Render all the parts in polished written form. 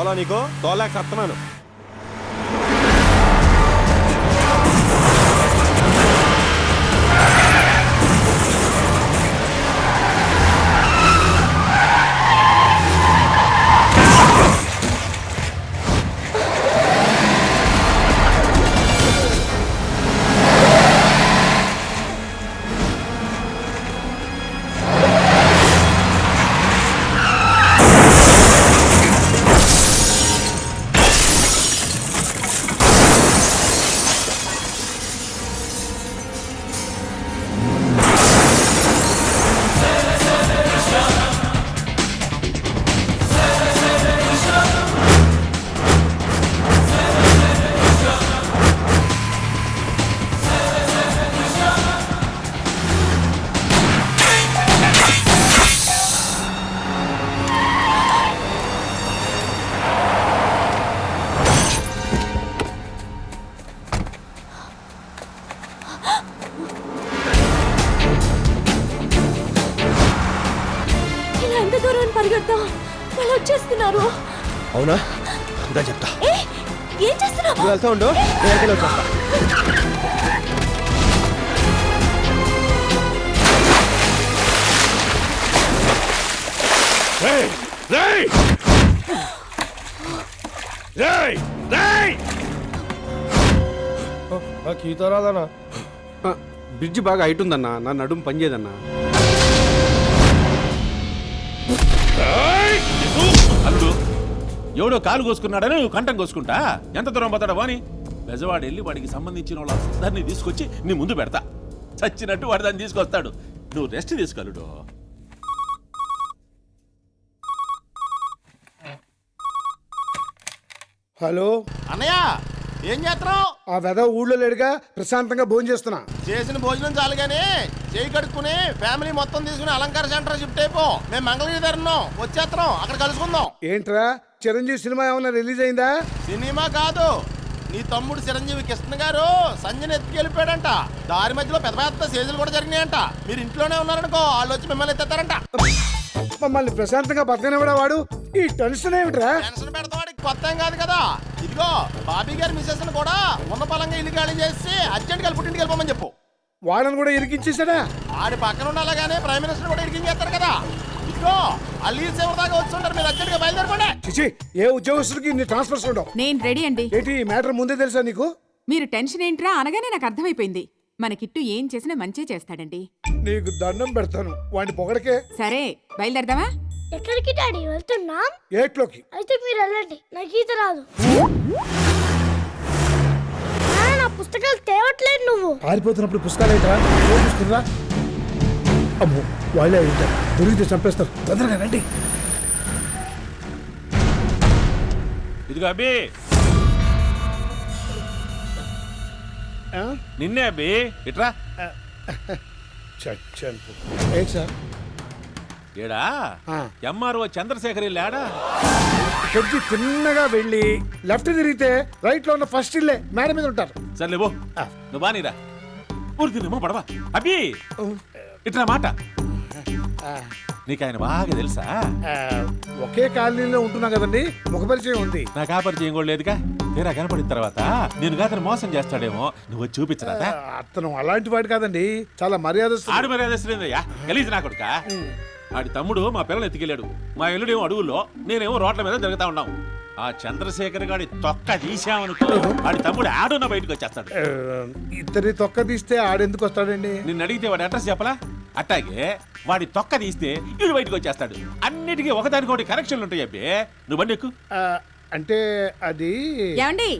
తోలా నీకు తోలాక సత్తనాను. వచ్చేస్తున్నారు. అవునా? ఇంకా చెప్తా. ఏం చేస్తున్నావు? వెళ్తా ఉండు. ఈత రాదన్నా. బ్రిడ్జ్ బాగా హైట్ ఉందన్నా, నా నడుము పనిచేయదన్నా. అల్లుడు ఎవడో కాలు కోసుకున్నాడని నువ్వు కంఠం కోసుకుంటా? ఎంత దూరం పోతాడా వాని? బెజవాడు వెళ్ళి వాడికి సంబంధించిన వాళ్ళందరినీ తీసుకొచ్చి నీ ముందు పెడతా. చచ్చినట్టు వాడు దాన్ని తీసుకొస్తాడు. నువ్వు రెస్ట్ తీసుకోలుడు. హలో అన్నయ్య, ఏం చేస్తున్నావు? ఆ వెద ఊళ్ళో లేడుగా, ప్రశాంతంగా భోజనం చేస్తున్నా. చేసిన భోజనం చాలు గానీ చేయి కడుక్కుని ఫ్యామిలీ మొత్తం తీసుకుని అలంకార సెంటర్ షిఫ్ట్ అయిపో. మేము మంగళగిరి దగ్గర ఉన్నాం, వచ్చేస్తున్నాం, అక్కడ కలుసుకుందాం. ఏంట్రా, చిరంజీవి సినిమా ఏమన్నా రిలీజ్ అయిందా? సినిమా కాదు, నీ తమ్ముడు చిరంజీవి కృష్ణ గారు సంజయ్ ఎత్తుకెళ్ళిపోయాడంట. దారి మధ్యలో పెద్ద పెద్ద సేజులు కూడా జరిగినాయంట. మీరు ఇంట్లోనే ఉన్నారనుకో, వాళ్ళు వచ్చి మిమ్మల్ని ఎత్తేస్తారంట. మమ్మల్ని ప్రశాంతంగా బతకనివ్వడా వాడు? ఈ టెన్షన్ ఏమిట్రా? టెన్షన్ పెడతావాడికి కొత్త ఏం కాదు కదా. ఇదిగో బాబీ గారి మిస్సెస్ కూడా ఉన్న పలంగా ఇల్లు ఖాళీ చేసి అర్జెంట్ గా పుట్టింటికి వెళ్ళిపోమని చెప్పు. వాళ్ళని కూడా ఇరికించేసాడా? ఆడి పక్కన ఉండాలగానే ప్రైమ్ మినిస్టర్ కూడా ఇరికించేస్తారు కదా. ఇదిగో అల్లి సేవ దాకా వస్తుంటారు, మీరు అర్జెంట్ గా బయలుదేరకండి. చిచి, ఏ ఉద్యోగస్తుడికి ఇన్ని ట్రాన్స్ఫర్స్ ఉండవు. నేను రెడీ అండి. ఏంటి ఈ మ్యాటర్ ముందే తెలుసా నీకు? మీరు టెన్షన్ ఏంట్రా అనగానే నాకు అర్థమైపోయింది. మన కిట్టు ఏం చేసినా మంచి చేస్తాడండి. నీకు దండం పెడతాను, వాడిని పొగడకే. సరే బయలుదేరదామా? ఎక్కడికి డాడీ వెళ్తున్నాం? ఏట్లోకి. అయితే మీరు వెళ్ళండి, నాకు ఈత రాదు. నా పుస్తకాలు తేవట్లేదు. నువ్వు పారిపోతున్నప్పుడు పుస్తకాలు ఏంట్రా? చూపిస్తుందా? అమ్మో, వాళ్ళే ఉంటారు, దొరికితే చంపేస్తారు. తొందరగా రండి. ఇదిగో అబ్బి, నిన్నే అబ్బి, ఇట్రా. చచ్చాను. ఏంటి సార్? ఏడా ఎంఆర్ఓ చంద్రశేఖర్ ఇల్లాడా? కొద్ది తిన్నగా వెళ్ళి లెఫ్ట్ తిరిగితే రైట్ లో ఉన్న ఫస్ట్ ఇల్లే, మేడ మీద ఉంటారు. సర్లే బో, నువ్వు బానీరా. ఊరికినేమో పడవా అబ్బి, ఇట్లా మాట. నీకు ఆయన బాగా తెలుసా? ఒకే కాలనీలో ఉంటున్నా కదండి, ముఖ పరిచయం ఉంది. నాకు ఆ పరిచయం కూడా లేదుగా. తీరా కనపడిన తర్వాత నేను అతను మోసం చేస్తాడేమో, నువ్వు చూపించరా? అతను అలాంటి వాడు కాదండి, చాలా మర్యాదస్తుడు. ఆడు మర్యాదస్తులేదయ్యా, గలీజ్ నా కొడుక. ఆడి తమ్ముడు మా పిల్లలు ఎత్తుకెళ్ళాడు. మా ఎల్లుడేమో అడవుల్లో, నేనేమో రోడ్ల మీద తిరుగుతా ఉన్నాం. ఆ చంద్రశేఖర్ గాడి తొక్క తీసామనుకో, ఆడి తమ్ముడు ఆడున్న బయటకు వచ్చేస్తాడు. ఇద్దరి తొక్క తీస్తే ఆడెందుకు వస్తాడండి? నిన్ను అడిగితే వాడి అడ్రస్ చెప్పలా? అట్టాగే వాడి తొక్క తీస్తే వీడు బయటకు వచ్చేస్తాడు. అన్నిటికీ ఒకదానికొకటి కనెక్షన్లు ఉంటాయి అబ్బే. నువ్వు బండి ఎక్కు. అంటే అది ఏమండి,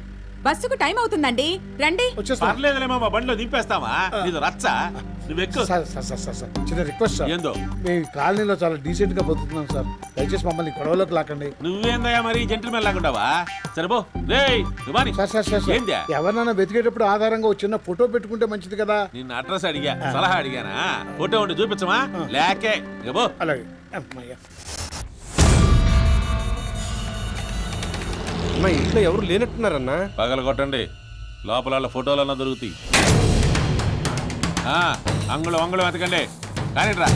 బస్సుకు టైం అవుతుందండి, రండి. పర్లేదులేమో, మా బండిలో దింపేస్తావా? నీది రచ్చ, నువ్వెక్కు. చిన్న రిక్వెస్ట్ సార్, ఏందో? మీ కాలనీలో చాలా డీసెంట్ గా బతుకుతున్నాం సార్, దయచేసి మమ్మల్ని గొడవలోకి లాకండి. నువ్వేందయ్యా మరి జెంటిల్మెన్ లాగుంటావా? సరేబో రేయ్ నువ్వు సార్, ఎవరినైనా వెతికేటప్పుడు ఆధారంగా ఒక చిన్న ఫోటో పెట్టుకుంటే మంచిది కదా. నిన్న అడ్రస్ అడిగా, సలహా అడిగానా? ఫోటో ఉండి చూపించమా? లేకే ఇగో. అలాగే అమ్మయ్య. మా ఇంట్లో ఎవరు లేనట్టున్నారన్నా. పగల కొట్టండి, లోపల ఫోటోలన్నా దొరుకుతాయి. అంగుళం వెతకండి, కానీ రా.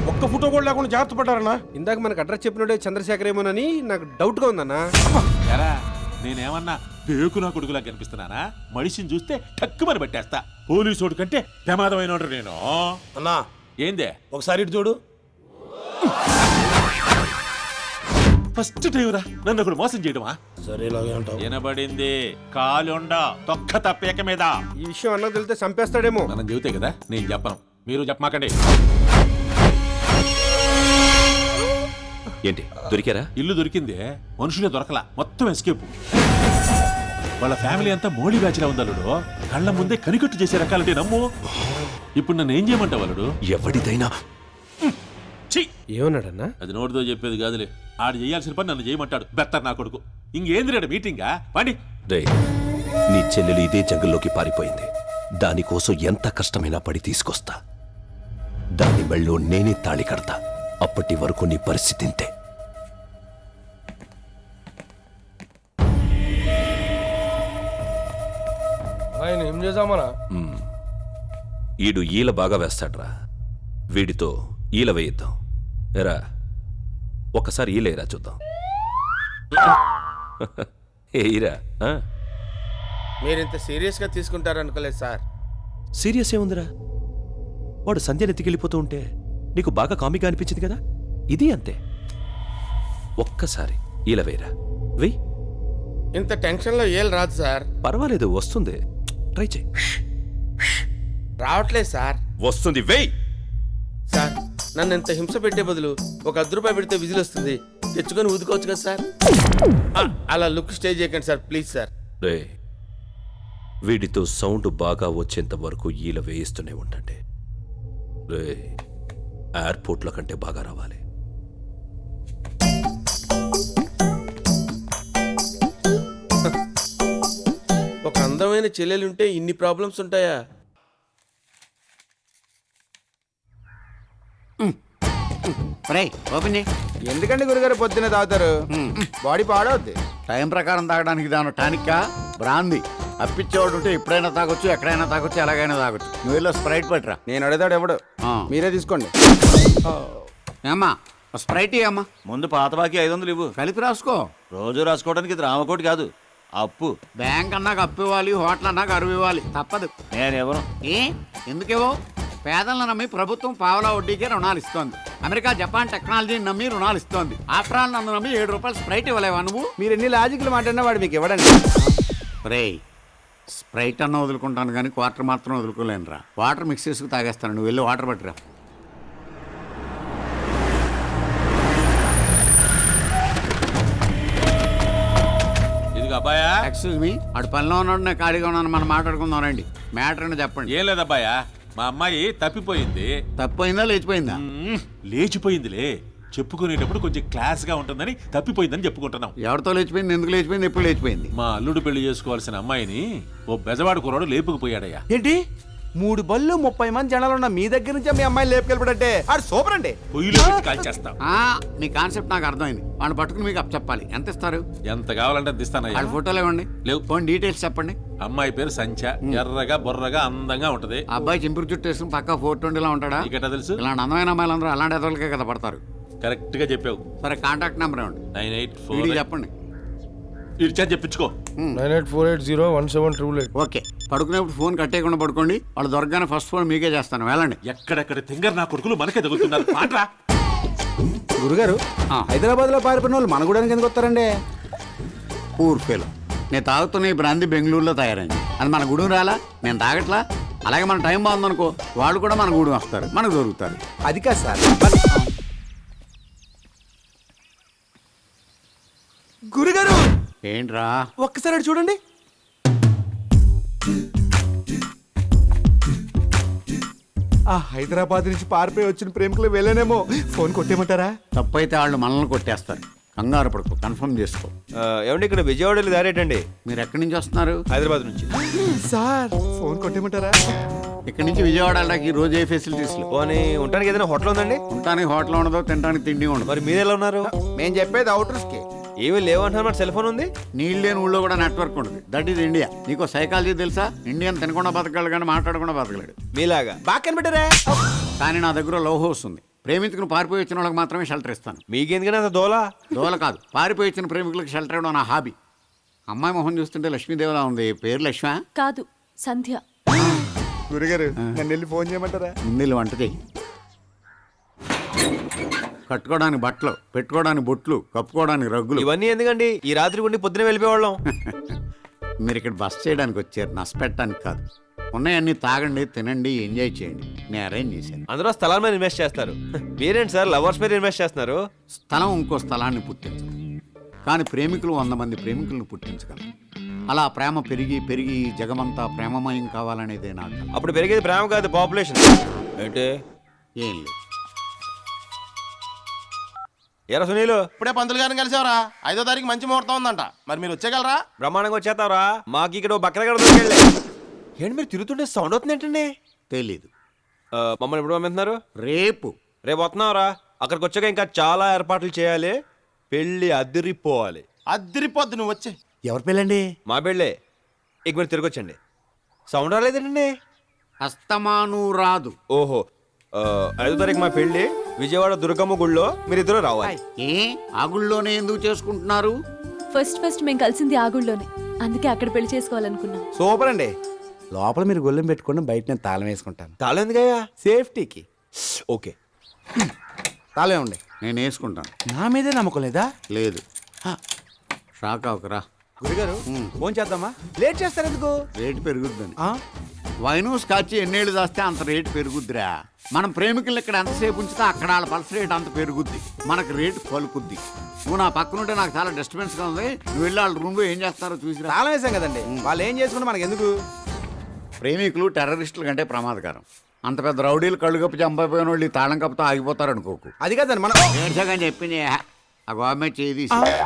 ఒక ఒక్క ఫోటో కూడా లేకుండా జాగ్రత్త పడ్డారన్నా. ఇందాక మనకు అడ్రస్ చెప్పినోడే చంద్రశేఖర్ ఏమోనని నాకు డౌట్ గా ఉందన్నా. ఎరా నేనేమన్నా పేకు నా కొడుకులా కనిపిస్తున్నానా? మనిషిని చూస్తే టక్కుమని పట్టేస్తా. పోలీసోడు కంటే ప్రమాదమైన నేను. అన్నా ఏందే ఒకసారి ఇటు చూడు. ఫస్ట్ టైం రా నన్ను ఒకడు మోసం చేయడమా? సరే ఇలాగే అంటావు. వినబడింది. కాలుండ తొక్క తప్పేక మీద. ఈ విషయం అన్నకు తెలితే చంపేస్తాడేమో. మనం చెబితే కదా నేను చెప్పను, మీరు చెప్పమాకండి. ఏంటి దొరికారా? ఇల్లు దొరికిందే, మనుషులే దొరకలా, మొత్తం ఎస్కేప్. వాళ్ళ ఫ్యామిలీ అంతా మోడీ బ్యాచ్ లా ఉందల్లుడు. కళ్ళ ముందే కనికట్టు చేసే రకాలంటే నమ్ము. ఇప్పుడు నన్ను ఏం చేయమంటావు అల్లుడు? ఎవడిదైనా ఛీ! ఏమన్నాడన్నా? అది నోటితో చెప్పేది కాదులే. ఆడు చేయాల్సిన పని నన్ను చేయమంటాడు. బెత్తర్ నా కొడుకు. ఇంకేంది రేడు మీటింగా పండి. రే, నీ చెల్లెలు ఇదే జంగల్లోకి పారిపోయింది. దానికోసం ఎంత కష్టమైనా పడి తీసుకొస్తా. దాని మెళ్ళో నేనే తాళి కడతా. అప్పటి వరకు నీ పరిస్థితి ఇంతే. ఆయన ఏం చేద్దామనా? ఈడు ఈల బాగా వేస్తాడ్రా. వీడితో ఈల వేయిద్దాం. ఎరా ఒకసారి ఈలేరా చూద్దాం. ఏయిరా. మీరింత సీరియస్ గా తీసుకుంటారనుకోలేదు సార్. సీరియస్ ఏముందిరా? వాడు సంధ్యను ఎత్తికెళ్ళిపోతూ ఉంటే నీకు బాగా కామిగా అనిపించింది కదా, ఇది అంతే. ఒక్కసారి ఈల వేయరా. వెయ్యి. ఇంత టెన్షన్ లో ఏం రాదు సార్. పర్వాలేదు, వస్తుంది. ట్రై చేయి. రావట్లేదు సార్. వస్తుంది, వెయ్యి. సార్ నన్ను ఇంత హింస పెట్టే బదులు ఒక ₹10 పెడితే విజిల్ వస్తుంది, తెచ్చుకొని ఊదుకోవచ్చు కదా సార్. అలా లుక్ స్టే చేయకండి సార్, ప్లీజ్ సార్. రే, వీడితో సౌండ్ బాగా వచ్చేంత వరకు ఈల వేయిస్తూనే ఉండండి. రే, ఎయిర్పోర్ట్ల కంటే బాగా రావాలి. ఒక అందమైన చెల్లెలుంటే ఇన్ని ప్రాబ్లమ్స్ ఉంటాయా? ఓపెన్ చేయి. ఎందుకంటే గురుగారు పొద్దున్నే తాగుతారు? బాడీ పాడవద్ది. టైం ప్రకారం తాగడానికి దాని టానిక్కా బ్రాంది. అప్పిచ్చేవాడు ఉంటే ఎప్పుడైనా తాగొచ్చు, ఎక్కడైనా తాగొచ్చు, ఎలాగైనా తాగొచ్చు. నువ్వు వెళ్ళి స్ప్రైట్ పట్టురా. నేను అడుగుతాడు ఎవడు, మీరే తీసుకోండి. ఏమ్మా స్ప్రైట్ అమ్మా. ముందు పాత బాకీ 500 ఇవ్వు. కలిపి రాసుకో. రోజు రాసుకోవడానికి ఇది రామకోటి కాదు, అప్పు. బ్యాంక్ అన్నాక అప్పు ఇవ్వాలి, హోటల్ అన్నాక అరువు ఇవ్వాలి, తప్పదు. నేనెవరు? ఏ ఎందుకేవో? పేదలను నమ్మి ప్రభుత్వం పావలా వడ్డీకే రుణాలు ఇస్తోంది. అమెరికా జపాన్ టెక్నాలజీని నమ్మి రుణాలు ఇస్తోంది. ఆఫ్టర్ ఆల్ నన్ను నమ్మి ₹7 స్ప్రైట్ ఇవ్వలేవా నువ్వు? మీరు ఎన్ని లాజిక్లు మాట్లాడినా వాడు మీకు ఇవ్వడండి. రే, స్ప్రైట్ అన్న వదులుకుంటాను కానీ క్వార్టర్ మాత్రం వదులుకోలేనురా. వాటర్ మిక్స్ చేసుకు తాగేస్తాను. నువ్వు వెళ్ళి వాటర్ పట్టురా. ఇదిగో అబ్బాయా. ఎక్స్క్యూజ్ మీ, ఆడు పనిలో ఉన్నాడు, నేను ఖాళీగా ఉన్నాను, మనం మాట్లాడుకుందాం రండి. మ్యాటర్ అని చెప్పండి. ఏం లేదబ్బాయా, మా అమ్మాయి తప్పిపోయింది. తప్పైందా లేచిపోయిందా? లేచిపోయిందిలే. చెప్పుకునేటప్పుడు కొంచెం క్లాస్ గా ఉంటుందని తప్పిపోయిందని చెప్పుకుంటున్నాం. ఎవరితో లేచిపోయింది, ఎందుకు లేచిపోయింది, ఎప్పుడు లేచిపోయింది? మా అల్లుడు పెళ్లి చేసుకోవాల్సిన అమ్మాయిని ఓ బెజవాడు కుర్రాడు లేపుకుపోయాడయ్యా. ఏంటి 3 బళ్ళు 30 మంది జనాలు ఉన్న మీ దగ్గర నుంచే మీ అమ్మాయిని లేపుకెళ్ళిపడంటే ఆడు సూపర్ అండి. పొయ్యిలో పెట్టి కాల్చేస్తాం. మీ కాన్సెప్ట్ నాకు అర్థమైంది. వాడిని పట్టుకుని మీకు చెప్పాలి. ఎంత ఇస్తారు? ఎంత కావాలంటే అంత ఇస్తానయ్యా. వాళ్ళ ఫోటోలు ఇవ్వండి. లేవు. ఫోన్ డీటెయిల్స్ చెప్పండి. అమ్మాయి పేరు సంచ, ఎర్రగా బొర్రగా అందంగా ఉంటది. ఆ అబ్బాయి చింపురు చుట్టూ వేసుకుని పక్క 420 ఉంటాడా? నీకెట్టా తెలుసు? ఇలాంటి అందమైన అమ్మాయిలందరూ అలాంటి ఎదలకే కదా పడతారు. కరెక్ట్ గా చెప్పావు. సరే కాంటాక్ట్ నెంబర్ ఇవ్వండి. 984 చెప్పండి. ఇచ్చా చెప్పించుకో. 9848017888. ఓకే, పడుకునేప్పుడు ఫోన్ కట్టేయకుండా పడుకోండి. వాళ్ళు దొరకగానే ఫస్ట్ ఫోన్ మీకే చేస్తాను. వెళ్ళండి. ఎక్కడెక్కడ తింగర్ నా కొడుకులు మనకే తగులుతున్నారు. పాట్రా. గురుగారు హైదరాబాద్ లో పారిపోయిన వాళ్ళు మన గూడానికి ఎందుకు వస్తారండి? Poor fellow. నేను తాగుతున్న ఈ బ్రాంతి బెంగళూరులో తయారైంది. అది మన గూడెం రాలా? నేను తాగట్లా? అలాగే మన టైం బాగుందనుకో, వాళ్ళు కూడా మన గూడెం వస్తారు, మనకు దొరుకుతారు. అది కాదు సార్. గురుగారు ఏంట్రా? ఒక్కసారి అటు చూడండి. ఆ హైదరాబాద్ నుంచి పారిపోయి వచ్చిన ప్రేమికులు వెళ్ళనేమో. ఫోన్ కొట్టేయమంటారా? తప్పైతే వాళ్ళు మనల్ని కొట్టేస్తారు. కంగారు పడుకో, కన్ఫర్మ్ చేసుకో. ఏమండి ఇక్కడ విజయవాడలో దారేటండి? మీరు ఎక్కడి నుంచి వస్తున్నారు? హైదరాబాద్ నుంచి. సార్ ఫోన్ కొట్టేయమంటారా? ఇక్కడి నుంచి విజయవాడ వెళ్ళడానికి రోజు ఏ ఫెసిలిటీస్ లేవు. పోనీ ఉండడానికి ఏదైనా హోటల్ ఉందండి? ఉండటానికి హోటల్ ఉండదు, తినడానికి తిండి ఉండదు. మరి మీరు ఎలా ఉన్నారు? మేము చెప్పేది అవుటర్స్ కి. ఏమీ లేవంటున్నారు. మన సెల్ ఫోన్ ఉంది. నీళ్ళు లేని ఊళ్ళో కూడా నెట్వర్క్ ఉండదు. That is India. నీకు సైకాలజీ తెలుసా? ఇండియన్ తినకుండా బతకగలడు కానీ మాట్లాడకుండా బతకలేడు. మీలాగా బాగా కనిపెట్టారా? కానీ నా దగ్గర లవ్ హౌస్ ఉంది. ప్రేమించుకుని పారిపోయి వచ్చిన వాళ్ళకి మాత్రమే షెల్టర్ ఇస్తాను. మీకెందుకని అంత దోలా? దోల కాదు, పారిపోయి వచ్చిన ప్రేమికులకు షెల్టర్ ఇవ్వడం నా హాబీ. అమ్మాయి మొహం చూస్తుంటే లక్ష్మీదేవిలా ఉంది. పేరు లక్ష్మ? కాదు, సంధ్య. గురుగారు నన్ను వెళ్ళి ఫోన్ చేయమంటారా? ముందు వంట చెయ్యి. కట్టుకోవడానికి బట్టలు, పెట్టుకోవడానికి బొట్లు, కప్పుకోవడానికి రగ్గులు. ఇవన్నీ ఎందుకండి? ఈ రాత్రి ఉండి పొద్దున వెళ్ళిపోవాళ్ళం. మీరు ఇక్కడ బస్ చేయడానికి వచ్చారు, నష్టపెట్టడానికి కాదు. ఉన్నాయన్నీ తాగండి, తినండి, ఎంజాయ్ చేయండి. నేను అరేంజ్ చేశాను. అందరూ స్థలాల మీద ఇన్వెస్ట్ చేస్తారు. మీరేంటి సార్ లవర్స్ మీద ఇన్వెస్ట్ చేస్తున్నారు? స్థలం ఇంకో స్థలాన్ని పుట్టించదు, కానీ ప్రేమికులు 100 మంది ప్రేమికులను పుట్టించగలరు. అలా ప్రేమ పెరిగి పెరిగి జగమంతా ప్రేమమయం కావాలనేదే నాకు. అప్పుడు పెరిగేది ప్రేమ కాదు, పాపులేషన్. ఏంటి? ఏం లేదు. ఎరా సునీలు, ఇప్పుడే పంతులు గారిని కలిసావరా? 5వ తారీఖు మంచి ముహూర్తం ఉందంట. మరి మీరు వచ్చేయగలరా? బ్రహ్మాండంగా వచ్చేస్తావరా? మాకు ఇక్కడ బక్కరగడ దొరికెళ్ళే. ఏంటి మీరు తిరుగుతుంటే సౌండ్ అవుతుంది ఏంటండి? తెలీదు. మమ్మల్ని ఎప్పుడు పంపిస్తున్నారు? రేపు. రేపు వస్తున్నావురా? అక్కడికి వచ్చాక ఇంకా చాలా ఏర్పాట్లు చేయాలి. పెళ్ళి అదిరిపోవాలి. అద్దరిపోద్దు, నువ్వు వచ్చే. ఎవరి పెళ్ళండి? మా పెళ్ళే. ఇక మీరు తిరిగొచ్చండి. సౌండ్ రాలేదండి. అస్తమాను రాదు. ఓహో, 5వ తారీఖు మా పెళ్ళి విజయవాడ దుర్గమ్మ గుళ్ళో మీరిద్దరూ రావాలి. ఏ ఆ గుళ్ళోనే ఎందుకు చేసుకుంటున్నారు? ఫస్ట్ మేము కలిసింది ఆ గుళ్ళోనే, అందుకే అక్కడ పెళ్లి చేసుకోవాలనుకున్నాం. సూపర్ అండి. లోపల మీరు గొల్లెం పెట్టుకోండి, బయట నేను తాళం వేసుకుంటాను. తాళం ఎందుకయ్యా? సేఫ్టీకి. ఓకే. తాళం ఉండి. నేను వేసుకుంటాను. నా మీదే నమ్మకం లేదా? లేదు. షాక్ అవకరా. గురుగారు ఫోన్ చేద్దామా? లేట్ చేస్తారు ఎందుకు? రేటు పెరుగుద్దని. ఆ? వైను స్కాచ్ ఎన్నేళ్ళు దాస్తే అంత రేటు పెరుగుద్దిరా. మనం ప్రేమికులు ఇక్కడ ఎంతసేపు ఉంచితే అక్కడ వాళ్ళ పల్స్ రేట్ అంత పెరుగుద్ది, మనకు రేటు పలుకుద్ది. నువ్వు నా పక్కన ఉంటే నాకు చాలా డిస్టర్బెన్స్గా ఉంది. నువ్వు వెళ్ళి వాళ్ళ రూమ్లో ఏం చేస్తారో చూసిరా. తాళం వేసాం కదండి, వాళ్ళు ఏం చేసుకుంటే మనకి ఎందుకు? ప్రేమికులు టెర్రరిస్టుల కంటే ప్రమాదకరం. అంత పెద్ద రౌడీలు కళ్ళు కప్పు చంపైపోయిన వాళ్ళు ఈ తాళం కప్పుతో ఆగిపోతారు అనుకోకు. అది కాదండి మనం ఏడ్చాకని చెప్పింది. ఆ గవర్నమెంట్ చేయి తీసి